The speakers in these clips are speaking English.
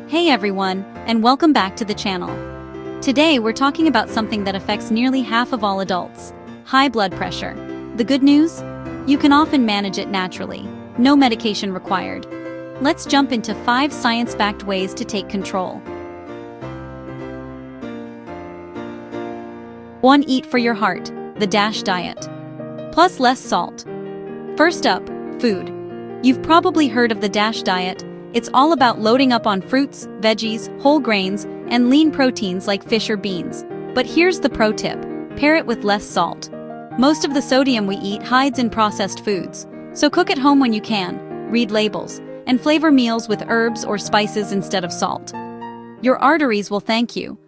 Hey everyone, and welcome back to the channel. Today we're talking about something that affects nearly half of all adults: high blood pressure. The good news? You can often manage it naturally. No medication required. Let's jump into 5 science-backed ways to take control. 1. Eat for your heart, the DASH diet. Plus less salt. First up, food. You've probably heard of the DASH diet. It's all about loading up on fruits, veggies, whole grains, and lean proteins like fish or beans. But here's the pro tip: pair it with less salt. Most of the sodium we eat hides in processed foods, so cook at home when you can, read labels, and flavor meals with herbs or spices instead of salt. Your arteries will thank you.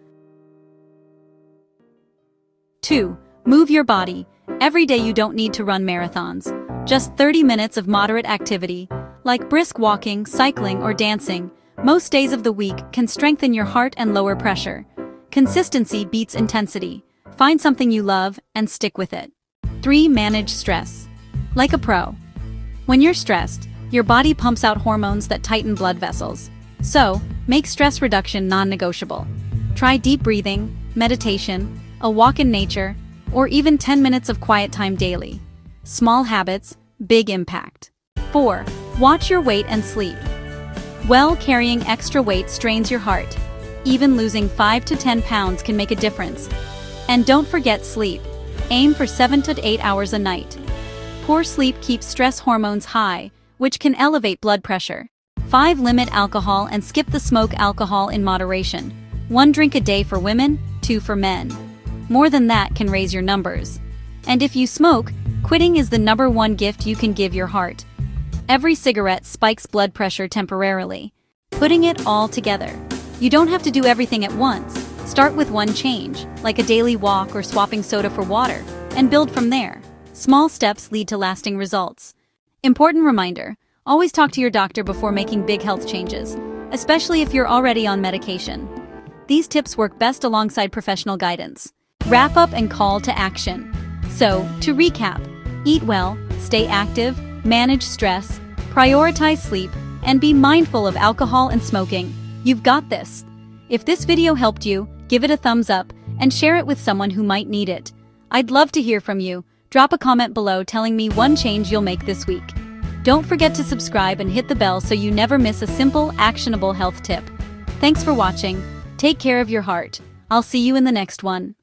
2. Move your body. Every day you don't need to run marathons. Just 30 minutes of moderate activity, like brisk walking, cycling, or dancing, most days of the week can strengthen your heart and lower pressure. Consistency beats intensity. Find something you love and stick with it. 3. Manage stress. Like a pro. When you're stressed, your body pumps out hormones that tighten blood vessels. So, make stress reduction non-negotiable. Try deep breathing, meditation, a walk in nature, or even 10 minutes of quiet time daily. Small habits, big impact. 4. Watch your weight and sleep. Well, carrying extra weight strains your heart. Even losing 5 to 10 pounds can make a difference. And don't forget sleep. Aim for 7 to 8 hours a night. Poor sleep keeps stress hormones high, which can elevate blood pressure. 5. Limit alcohol and skip the smoke. Alcohol in moderation. 1 drink a day for women, 2 for men. More than that can raise your numbers. And if you smoke, quitting is the #1 gift you can give your heart. Every cigarette spikes blood pressure temporarily. Putting it all together. You don't have to do everything at once. Start with one change, like a daily walk or swapping soda for water, and build from there. Small steps lead to lasting results. Important reminder: always talk to your doctor before making big health changes, especially if you're already on medication. These tips work best alongside professional guidance. Wrap up and call to action. So, to recap: eat well, stay active, manage stress, prioritize sleep, and be mindful of alcohol and smoking. You've got this. If this video helped you, give it a thumbs up and share it with someone who might need it. I'd love to hear from you. Drop a comment below telling me one change you'll make this week. Don't forget to subscribe and hit the bell so you never miss a simple, actionable health tip. Thanks for watching. Take care of your heart. I'll see you in the next one.